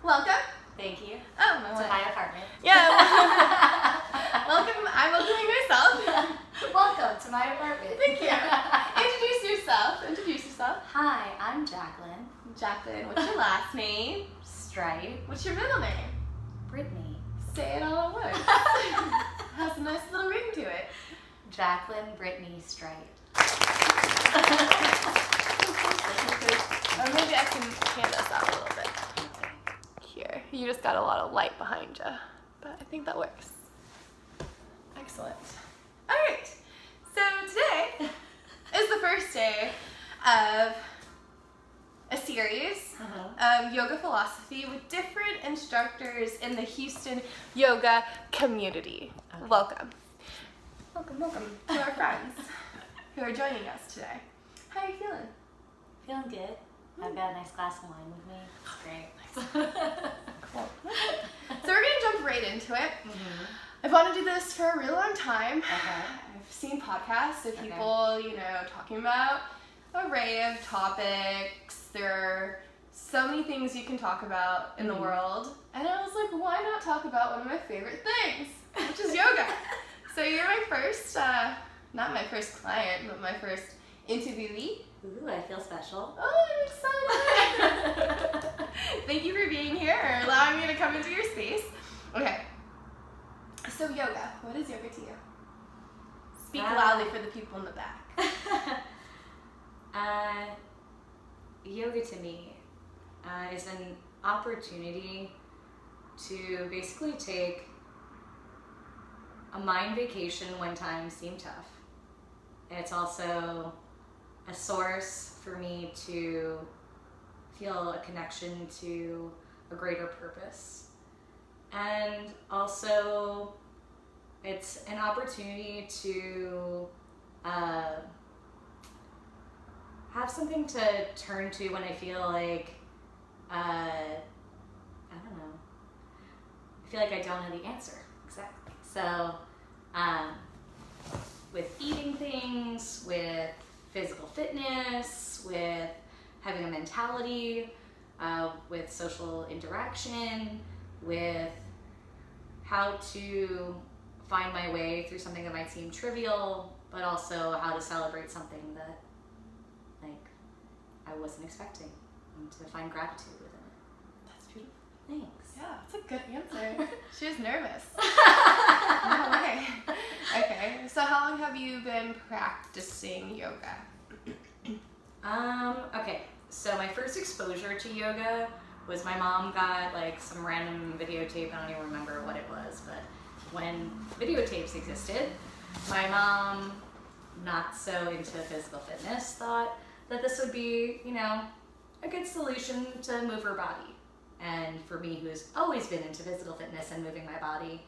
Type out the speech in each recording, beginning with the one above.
Welcome. Thank you. Oh, to my apartment. Yeah. Welcome. I'm welcoming myself. Welcome to my apartment. Thank you. Introduce yourself. Hi, I'm Jaclyn. Jaclyn. What's your last name? Stripe. What's your middle name? Brittany. Say it all at once. Has a nice little ring to it. Jaclyn Brittany Stripe. Or maybe I can hand us out a little bit. Here. You just got a lot of light behind you, but I think that works. Excellent. All right. So today is the first day of a series of yoga philosophy with different instructors in the Houston yoga community. Okay. Welcome. Welcome to our friends who are joining us today. How are you feeling? Feeling good. I've got a nice glass of wine with me. Oh, great. Cool. So we're going to jump right into it. I've wanted to do this for a real long time. I've seen podcasts of people, talking about an array of topics. There are so many things you can talk about in the world. And I was like, why not talk about one of my favorite things, which is yoga. So you're my first, not my first client, but my first interviewee. Ooh, I feel special. Oh, I'm excited. Thank you for being here or allowing me to come into your space. Okay. So yoga, what is yoga to you? Speak loudly for the people in the back. Yoga to me is an opportunity to basically take a mind vacation when times seem tough. It's also a source for me to feel a connection to a greater purpose. And also, it's an opportunity to have something to turn to when I feel like, I feel like I don't know the answer. Exactly. So, with eating things, with physical fitness, with having a mentality, with social interaction, with how to find my way through something that might seem trivial, but also how to celebrate something that I wasn't expecting, and to find gratitude within it. That's beautiful. Thanks. Yeah, that's a good answer. She was nervous. No way. Okay, so how long have you been practicing yoga? Okay, so my first exposure to yoga was my mom got some random videotape. I don't even remember what it was, but when videotapes existed, my mom, not so into physical fitness, thought that this would be, a good solution to move her body. And for me, who's always been into physical fitness and moving my body,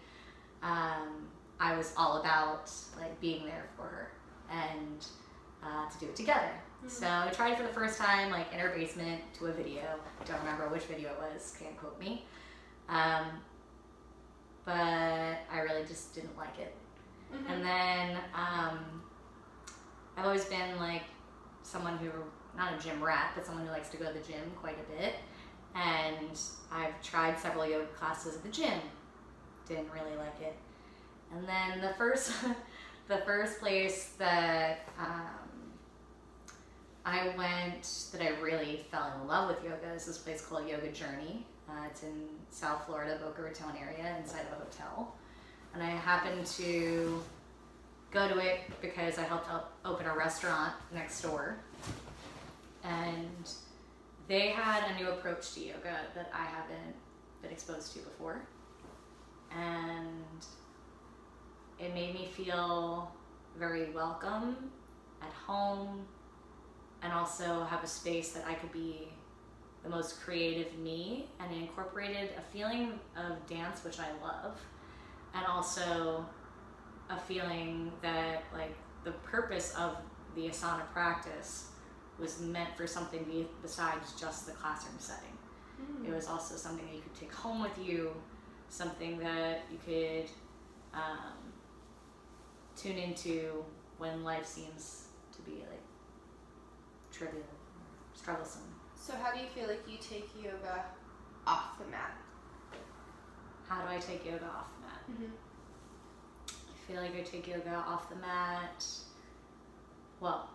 I was all about being there for her and to do it together. So I tried it for the first time in her basement to a video. Don't remember which video it was, can't quote me. But I really just didn't like it. And then I've always been someone who, not a gym rat, but someone who likes to go to the gym quite a bit. And I've tried several yoga classes at the gym. Didn't really like it. And then the first place that I went that I really fell in love with yoga is this place called Yoga Journey. It's in South Florida, Boca Raton area, inside of a hotel. And I happened to go to it because I helped open a restaurant next door. And they had a new approach to yoga that I haven't been exposed to before. And it made me feel very welcome, at home, and also have a space that I could be the most creative me, and it incorporated a feeling of dance, which I love, and also a feeling that the purpose of the asana practice was meant for something besides just the classroom setting. It was also something that you could take home with you, something that you could tune into when life seems to be trivial, strugglesome. So how do you feel like you take yoga off the mat? How do I take yoga off the mat? Mm-hmm. I feel like I take yoga off the mat. Well,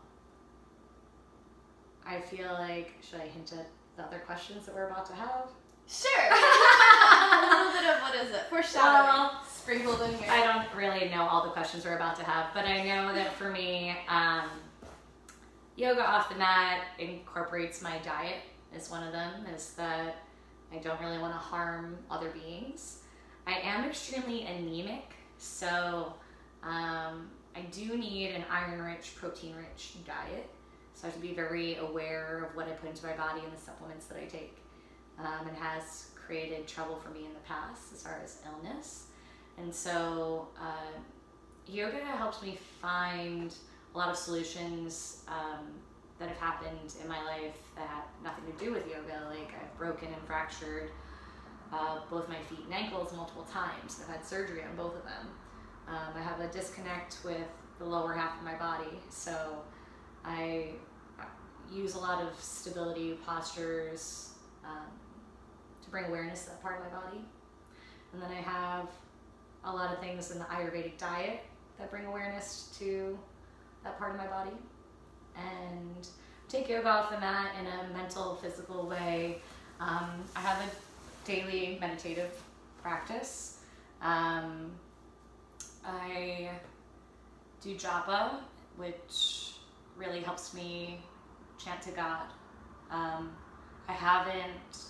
I feel like, should I hint at the other questions that we're about to have? Sure. A little bit of, what is it? Foreshadowing sprinkled in here. I don't really know all the questions we're about to have, but I know that for me, yoga off the mat incorporates my diet as one of them, is that I don't really want to harm other beings. I am extremely anemic, so I do need an iron-rich, protein-rich diet. So I have to be very aware of what I put into my body and the supplements that I take. It has created trouble for me in the past as far as illness. And so yoga helps me find a lot of solutions that have happened in my life that had nothing to do with yoga. Like I've broken and fractured both my feet and ankles multiple times. I've had surgery on both of them. I have a disconnect with the lower half of my body. So I use a lot of stability postures to bring awareness to that part of my body. And then I have a lot of things in the Ayurvedic diet that bring awareness to that part of my body. And take yoga off the mat in a mental, physical way. I have a daily meditative practice. I do japa, which really helps me chant to God. I haven't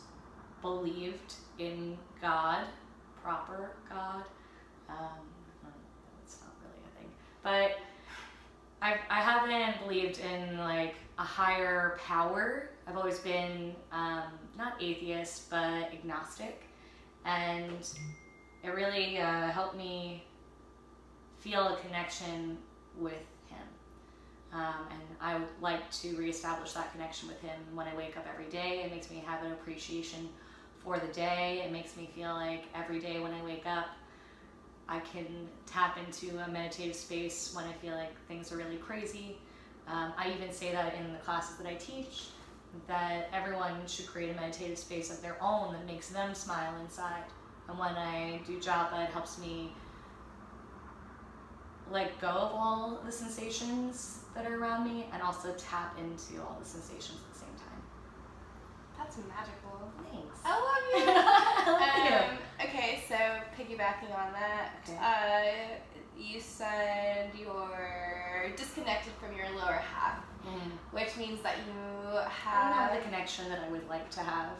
believed in God, proper God. It's not really a thing. But I haven't believed in like a higher power. I've always been not atheist, but agnostic. And it really helped me feel a connection with him. And I would like to reestablish that connection with him when I wake up every day. It makes me have an appreciation for the day. It makes me feel like every day when I wake up, I can tap into a meditative space when I feel like things are really crazy. I even say that in the classes that I teach, that everyone should create a meditative space of their own that makes them smile inside. And when I do japa, it helps me let go of all the sensations that are around me and also tap into all the sensations at the same time. That's magical. Thanks. I love you. Okay, so piggybacking on that, Okay. you said you're disconnected from your lower half, which means that you I don't have... have the connection that I would like to have,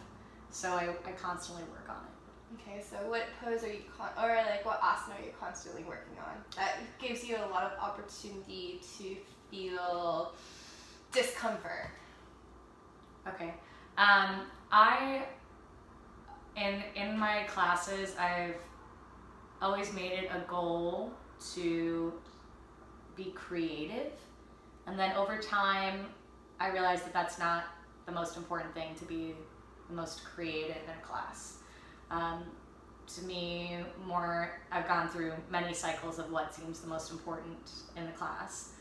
so I constantly work on it. Okay, so what pose are you, or like what asana are you constantly working on? That gives you a lot of opportunity to feel discomfort. Okay. In my classes, I've always made it a goal to be creative. And then over time, I realized that that's not the most important thing, to be the most creative in a class. To me, I've gone through many cycles of what seems the most important in the class.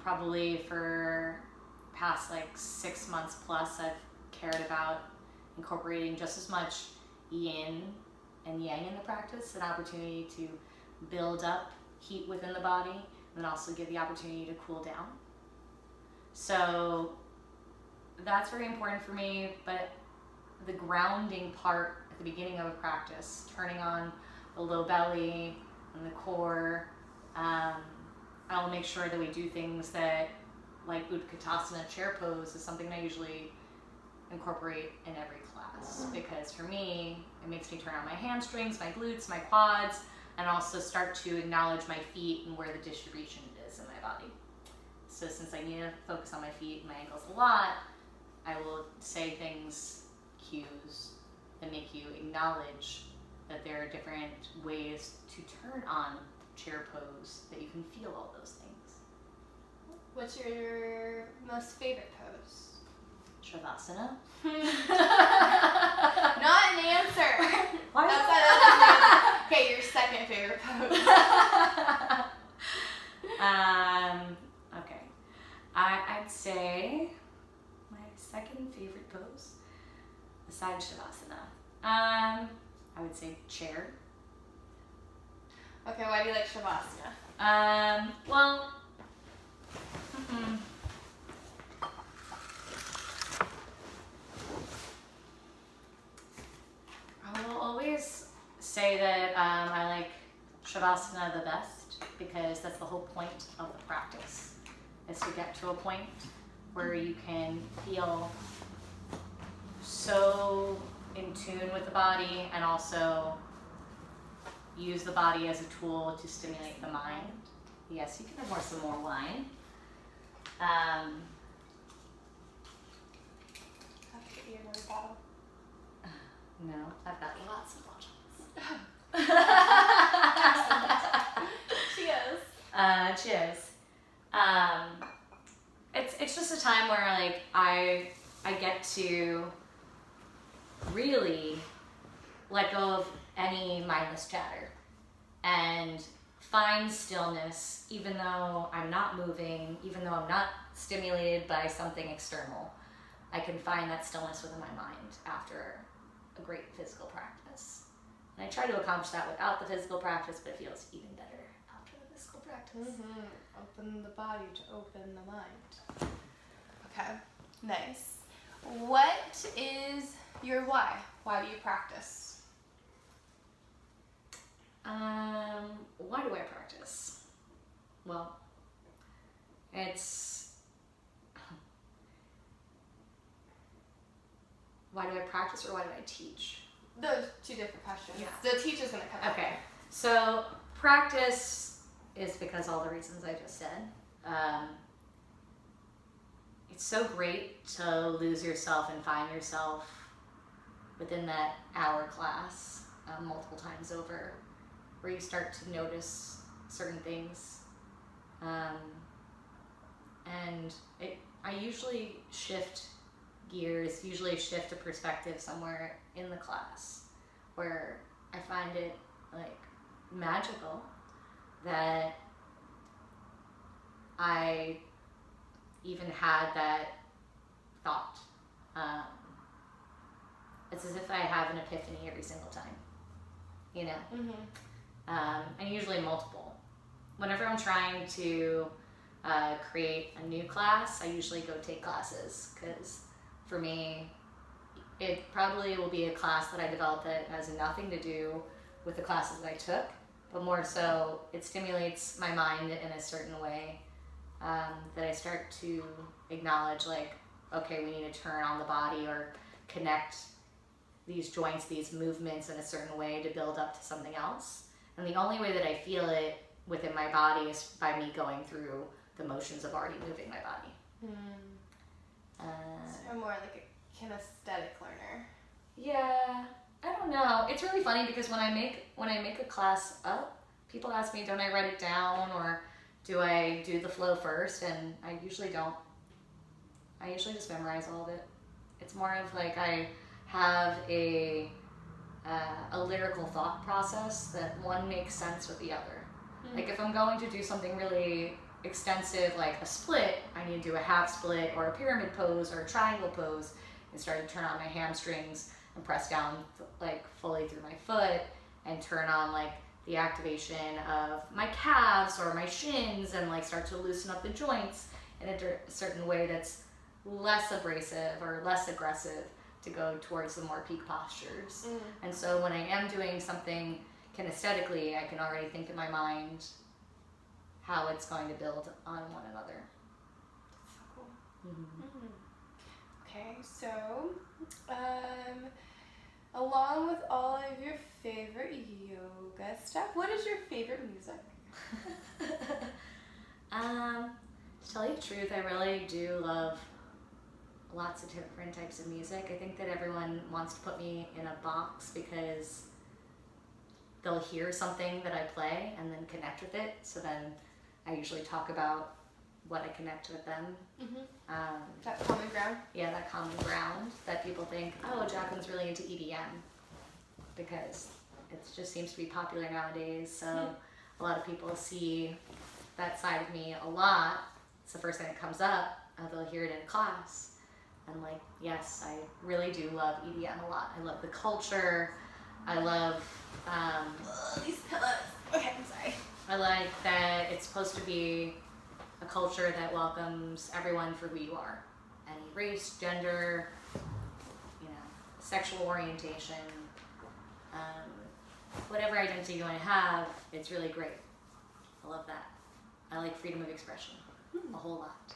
Probably for past like 6 months plus, I've cared about incorporating just as much yin and yang in the practice, an opportunity to build up heat within the body, and then also give the opportunity to cool down. So that's very important for me, but the grounding part at the beginning of a practice, turning on the low belly and the core, I'll make sure that we do things that, like Utkatasana chair pose, is something I usually incorporate in every class, because for me, it makes me turn on my hamstrings, my glutes, my quads, and also start to acknowledge my feet and where the distribution is in my body. So since I need to focus on my feet and my ankles a lot, I will say things, cues, that make you acknowledge that there are different ways to turn on chair pose, that you can feel all those things. What's your most favorite pose? Shavasana. Not an answer. Why That's not? not an answer. Okay, your second favorite pose. Okay. I'd say my second favorite pose, besides Shavasana, I would say chair. Okay, why do you like Shavasana? Well, I will always say that I like Shavasana the best because that's the whole point of the practice, is to get to a point where you can feel so in tune with the body and also use the body as a tool to stimulate the mind. Yes, you can have some more wine. Have to get you another bottle. No, I've got lots of bottles. Cheers. Cheers. It's just a time where like I get to really let go of any mindless chatter and find stillness, even though I'm not moving, even though I'm not stimulated by something external. I can find that stillness within my mind after a great physical practice. And I try to accomplish that without the physical practice, but it feels even better after the physical practice. Open the body to open the mind. Okay, nice. What is your why? Why do you practice? Why do I practice? Well, it's... Why do I practice or why do I teach? Those two different questions. Yeah. The teacher's going to come Okay, so practice is because all the reasons I just said. It's so great to lose yourself and find yourself within that hour class multiple times over, where you start to notice certain things. And I usually shift gears, usually shift a perspective somewhere in the class where I find it like magical that I even had that thought. It's as if I have an epiphany every single time, you know? And usually multiple. Whenever I'm trying to create a new class, I usually go take classes, because for me, it probably will be a class that I develop that has nothing to do with the classes that I took, but more so it stimulates my mind in a certain way that I start to acknowledge, like, okay, we need to turn on the body or connect these joints, these movements in a certain way to build up to something else. And the only way that I feel it within my body is by me going through the motions of already moving my body. So you're more like a kinesthetic learner. Yeah, I don't know. It's really funny because when I make a class up, people ask me, don't I write it down or do I do the flow first? And I usually don't. I usually just memorize all of it. It's more of like I have a lyrical thought process that one makes sense with the other. Like if I'm going to do something really extensive like a split, I need to do a half split or a pyramid pose or a triangle pose and start to turn on my hamstrings and press down like fully through my foot and turn on like the activation of my calves or my shins and like start to loosen up the joints in a certain way that's less abrasive or less aggressive to go towards the more peak postures. And so when I am doing something kinesthetically, I can already think in my mind how it's going to build on one another. That's so cool. Okay, so along with all of your favorite yoga stuff, what is your favorite music? To tell you the truth, I really do love lots of different types of music. I think that everyone wants to put me in a box because they'll hear something that I play and then connect with it. So then I usually talk about what I connect with them. That common ground? Yeah, that common ground that people think, oh, Jaclyn's really into EDM, because it just seems to be popular nowadays. So a lot of people see that side of me a lot. It's the first thing that comes up. They'll hear it in class. And like, yes, I really do love EDM a lot. I love the culture. I love these pillows. Okay, I'm sorry. I like that it's supposed to be a culture that welcomes everyone for who you are. Any race, gender, sexual orientation, whatever identity you want to have, it's really great. I love that. I like freedom of expression a whole lot.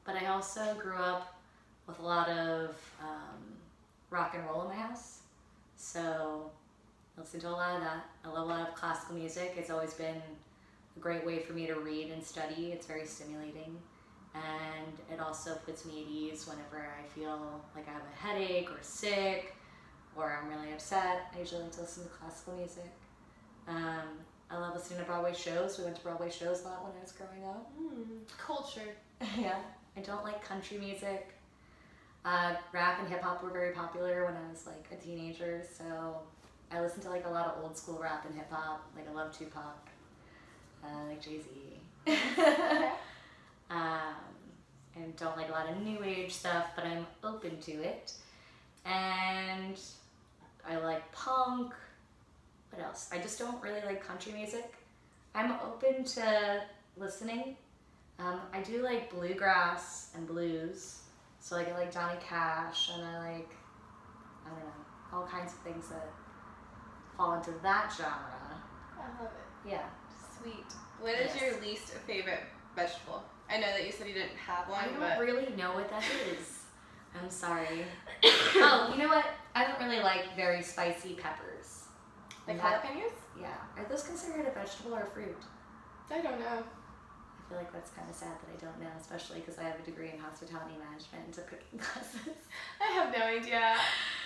But I also grew up with a lot of rock and roll in my house. So I listen to a lot of that. I love a lot of classical music. It's always been a great way for me to read and study. It's very stimulating. And it also puts me at ease whenever I feel like I have a headache or sick or I'm really upset. I usually like to listen to classical music. I love listening to Broadway shows. We went to Broadway shows a lot when I was growing up. Culture. Yeah. I don't like country music. Rap and hip hop were very popular when I was like a teenager, so I listened to like a lot of old school rap and hip hop. Like I love Tupac, like Jay-Z. And don't like a lot of new age stuff, but I'm open to it. And I like punk. What else? I just don't really like country music. I'm open to listening. I do like bluegrass and blues. So like I like Johnny Cash, and I like, I don't know, all kinds of things that fall into that genre. I love it. Yeah. Sweet. What is your least favorite vegetable? I know that you said you didn't have one, I don't really know what that is. I'm sorry. Oh, you know what? I don't really like very spicy peppers. Like jalapenos? Yeah. Are those considered a vegetable or a fruit? I don't know. I feel like that's kind of sad that I don't know, especially because I have a degree in hospitality management and took cooking classes. I have no idea.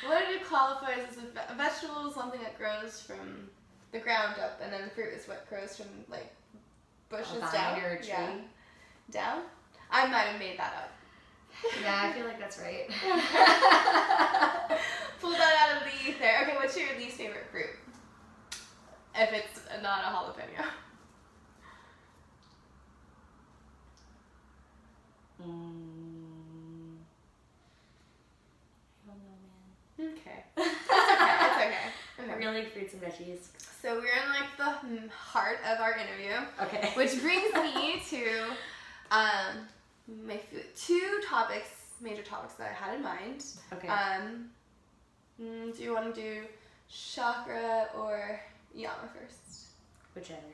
What do you qualify as a vegetable? Is something that grows from the ground up, and then the fruit is what grows from like bushes down. Or a tree. Yeah. Down? I might have made that up. Yeah, I feel like that's right. Pull that out of the ether. Okay, what's your least favorite fruit? If it's not a jalapeno. I don't know, man. Okay. It's okay. I really like fruits and veggies. So we're in like the heart of our interview. Okay. Which brings me to my two topics, major topics that I had in mind. Okay. Do you want to do chakra or yama first? Whichever.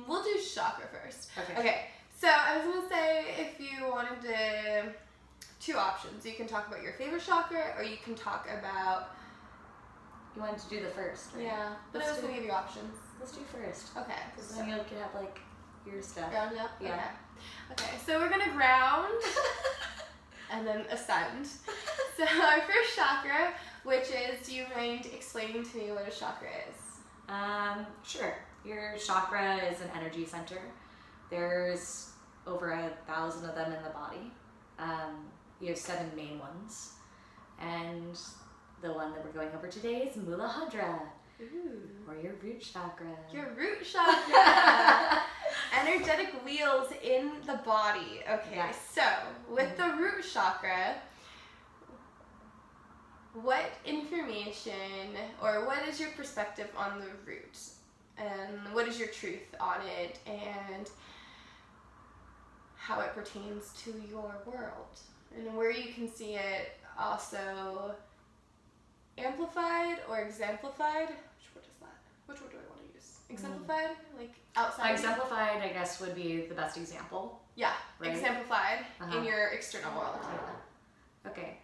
We'll do chakra first. Okay. So I was gonna say, if you wanted to, two options. You can talk about your favorite chakra, or you can talk about. You wanted to do the first, right? Yeah, but I was gonna give you options. Let's do first. Okay. Because then you can have like your stuff. Ground up. Yeah. Okay. So we're gonna ground and then ascend. So our first chakra, which is, do you mind explaining to me what a chakra is? Sure. Your chakra is an energy center. There's over 1,000 of them in the body. You have 7 main ones. And the one that we're going over today is Muladhara. Ooh. Or your root chakra. Your root chakra. Energetic wheels in the body. Okay, Yes. So with the root chakra, what information or what is your perspective on the root? And what is your truth on it, and how it pertains to your world, and where you can see it also amplified or exemplified? Which word is that? Which word do I want to use? Exemplified? Like outside? Exemplified, I guess, would be the best example. Yeah, right? Exemplified in your external world. Yeah. Okay.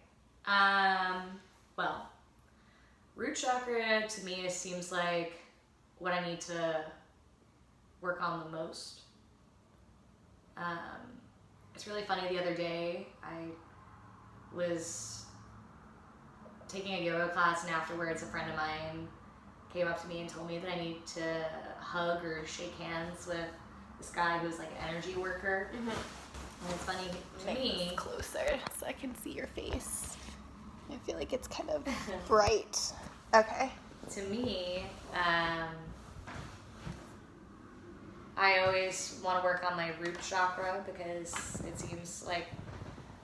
Well, root chakra to me seems like what I need to work on the most. It's really funny, the other day I was taking a yoga class, and afterwards a friend of mine came up to me and told me that I need to hug or shake hands with this guy who's like an energy worker. Mm-hmm. And it's funny to me. This closer so I can see your face. I feel like it's kind of bright. Okay. To me, I always want to work on my root chakra because it seems like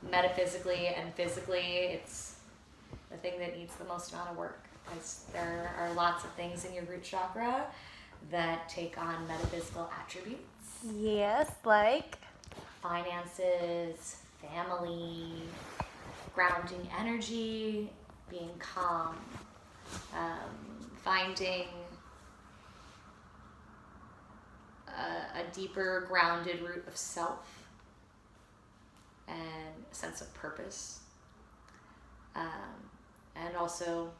metaphysically and physically, it's the thing that needs the most amount of work. Because there are lots of things in your root chakra that take on metaphysical attributes. Yes, like Finances, family, grounding energy, being calm, finding a deeper grounded root of self and a sense of purpose. And also,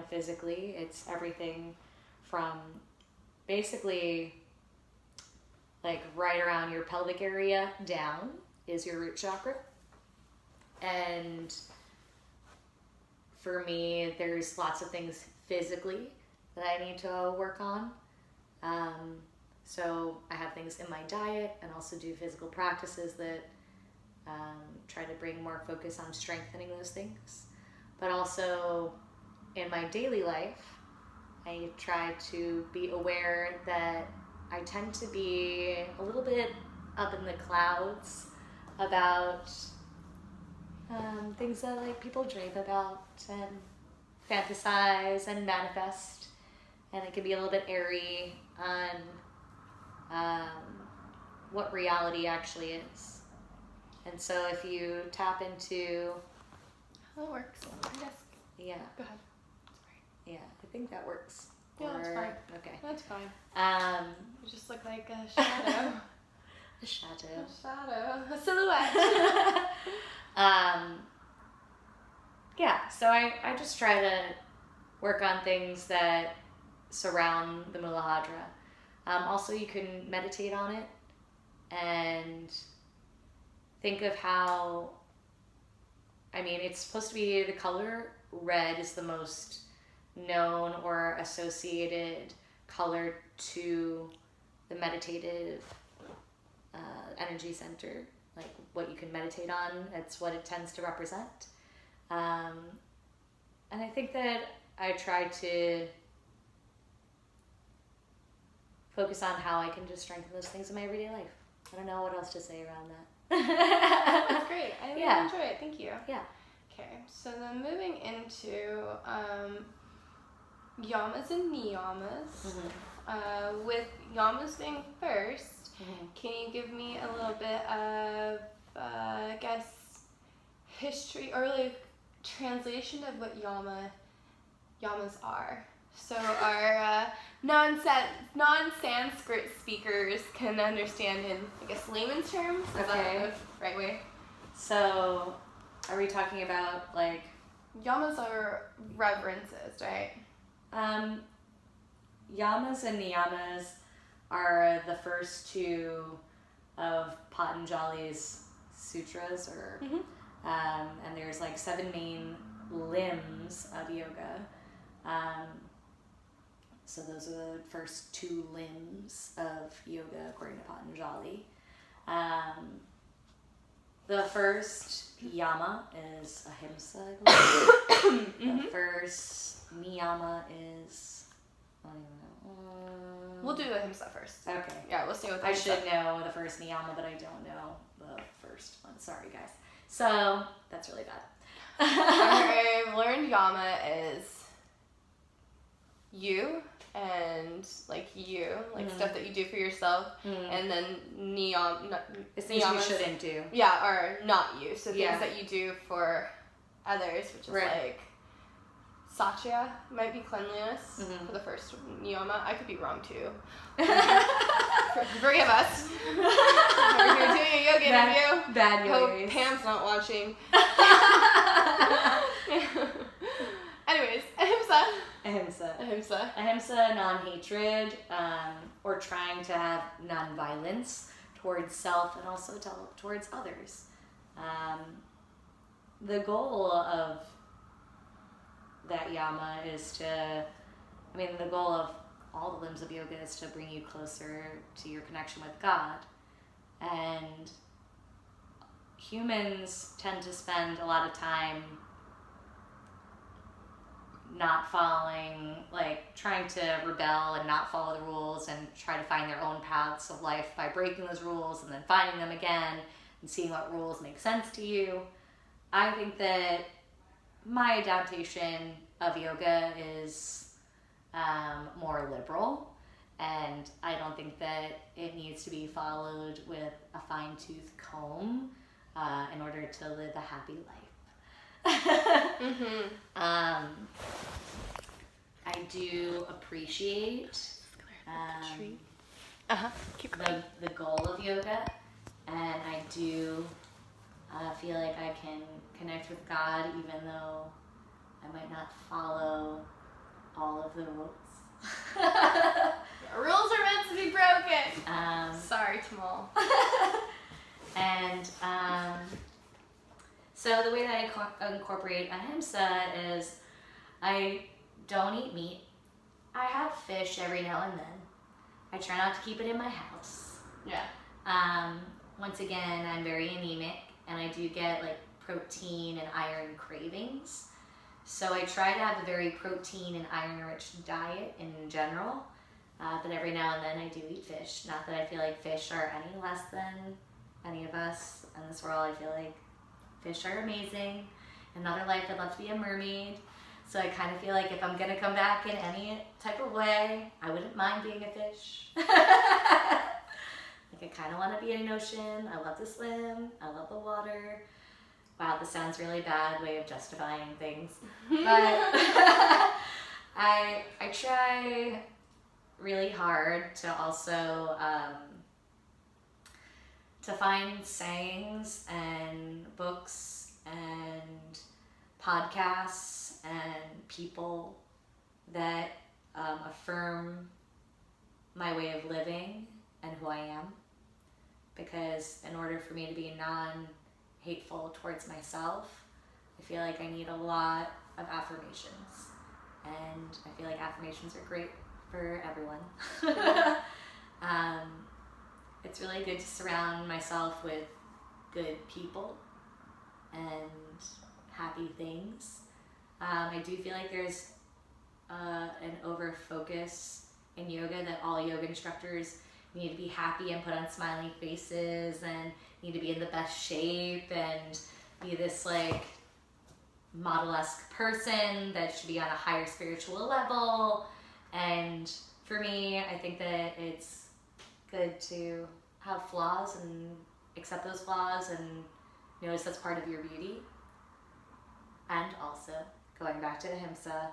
physically, it's everything from basically like right around your pelvic area down is your root chakra. And for me, there's lots of things physically that I need to work on. So I have things in my diet and also do physical practices that try to bring more focus on strengthening those things. But also in my daily life, I try to be aware that I tend to be a little bit up in the clouds about things that like people dream about and fantasize and manifest, and it can be a little bit airy on what reality actually is. And so if you tap into that works. I guess. Yeah. Go ahead. Yeah, I think that works. Yeah, that's fine. Okay. That's fine. You just look like a shadow. A shadow. A shadow. A silhouette. Yeah, so I just try to work on things that surround the Muladhara. Also, you can meditate on it and think of how, it's supposed to be the color red is the most known or associated color to the meditative energy center, like what you can meditate on. It's what it tends to represent. And I think that I try to focus on how I can just strengthen those things in my everyday life. I don't know what else to say around that. That's great. I really enjoy it. Thank you. Yeah. Okay, so then moving into yamas and niyamas. Mm-hmm. With yamas being first, Mm-hmm. can you give me a little bit of, I guess, history or like translation of what yamas are? So our non-Sanskrit speakers can understand in, I guess, layman's terms. Is that the right way? So, are we talking about like... Yamas are reverences, right? Yamas and niyamas are the first two of Patanjali's sutras, or and there's like 7 main limbs of yoga. So those are the first 2 limbs of yoga according to Patanjali. The first yama is Ahimsa, I believe. The first niyama is... I don't even know. We'll do Ahimsa first. Okay. Yeah, we'll stay with I Ahimsa. should know the first niyama, but I don't know the first one. Sorry, guys. So, that's really bad. I've learned yama is you and like stuff that you do for yourself, and then It's things you shouldn't do. Yeah, or not you. So things that you do for others, which is like satya might be cleanliness for the first niyama. I could be wrong too. Forgive us. We're here doing a yoga interview. Bad Hope yoga. Pam's not watching. Anyways, Ahimsa. Ahimsa, non-hatred, or trying to have non-violence towards self and also towards others. The goal of that yama is to, the goal of all the limbs of yoga is to bring you closer to your connection with God. And humans tend to spend a lot of time not following, trying to rebel and not follow the rules and try to find their own paths of life by breaking those rules and then finding them again and seeing what rules make sense to you. I think that my adaptation of yoga is more liberal, and I don't think that it needs to be followed with a fine-tooth comb in order to live a happy life. I do appreciate Keep going. the goal of yoga, and I do feel like I can connect with God even though I might not follow all of the rules. Rules are meant to be broken. Sorry, Tamal. And so the way that I incorporate Ahimsa is I don't eat meat. I have fish every now and then. I try not to keep it in my house. Yeah. Once again, I'm very anemic, and I do get like protein and iron cravings. So I try to have a very protein and iron-rich diet in general. But every now and then I do eat fish. Not that I feel like fish are any less than any of us in this world. I feel like fish are amazing. In another life, I'd love to be a mermaid. So I kind of feel like if I'm going to come back in any type of way, I wouldn't mind being a fish. Like I kind of want to be in an ocean. I love to swim. I love the water. Wow, this sounds really bad way of justifying things. But I try really hard to also to find sayings and books and podcasts and people that affirm my way of living and who I am. Because in order for me to be non-hateful towards myself, I feel like I need a lot of affirmations. And I feel like affirmations are great for everyone. It's really good to surround myself with good people and happy things. I do feel like there's an over-focus in yoga that all yoga instructors need to be happy and put on smiling faces and need to be in the best shape and be this like model-esque person that should be on a higher spiritual level. And for me, I think that it's good to have flaws and accept those flaws and notice that's part of your beauty. And also, going back to Ahimsa,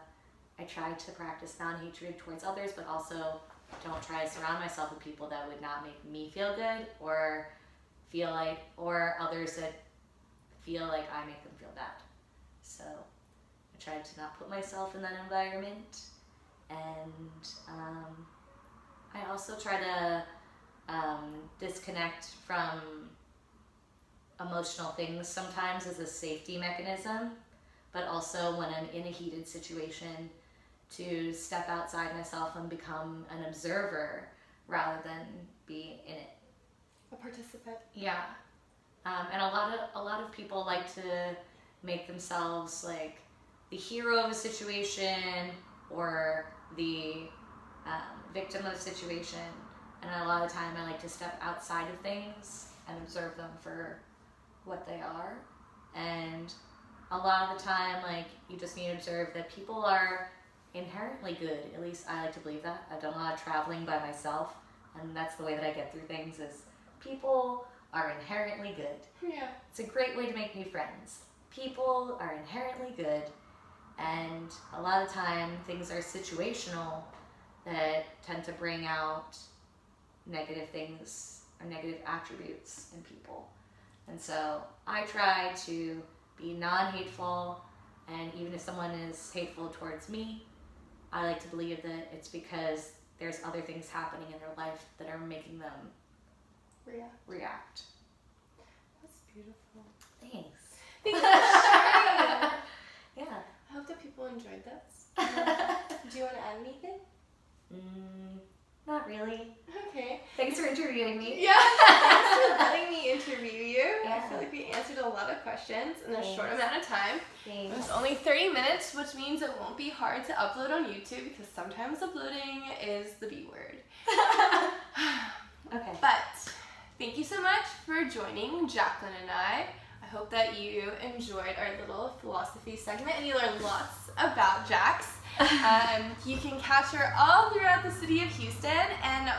I try to practice non-hatred towards others, but also don't try to surround myself with people that would not make me feel good or feel like, or others that feel like I make them feel bad. So I try to not put myself in that environment. And I also try to disconnect from emotional things sometimes as a safety mechanism, but also when I'm in a heated situation to step outside myself and become an observer rather than be in it. A participant. Yeah. And a lot of people like to make themselves like the hero of a situation or the victim of a situation. And a lot of time I like to step outside of things and observe them for what they are. And a lot of the time, like, you just need to observe that people are inherently good. At least I like to believe that. I've done a lot of traveling by myself, and that's the way that I get through things is people are inherently good. Yeah. It's a great way to make new friends. People are inherently good, and a lot of time things are situational that tend to bring out negative things or negative attributes in people. And so I try to be non-hateful, and even if someone is hateful towards me, I like to believe that it's because there's other things happening in their life that are making them react. That's beautiful. Thanks. Thank you for sharing. Yeah. I hope that people enjoyed this. Do you want to add anything? Not really. Okay. Thanks for interviewing me. Yeah. Thanks for letting me interview you. Yeah. I feel like we answered a lot of questions in a short amount of time. Thanks. It was only 30 minutes, which means it won't be hard to upload on YouTube because sometimes uploading is the B word. Okay. But thank you so much for joining Jaclyn and I. I hope that you enjoyed our little philosophy segment and you learned lots about Jax. You can catch her all throughout the city of Houston and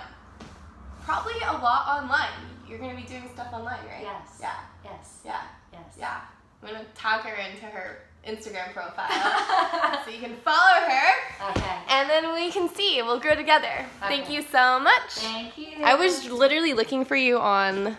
probably a lot online. You're going to be doing stuff online, right? Yes. Yeah. Yes. Yeah. Yes. Yeah. I'm going to tag her into her Instagram profile so you can follow her. Okay. And then we can see. We'll grow together. Okay. Thank you so much. Thank you. I was literally looking for you on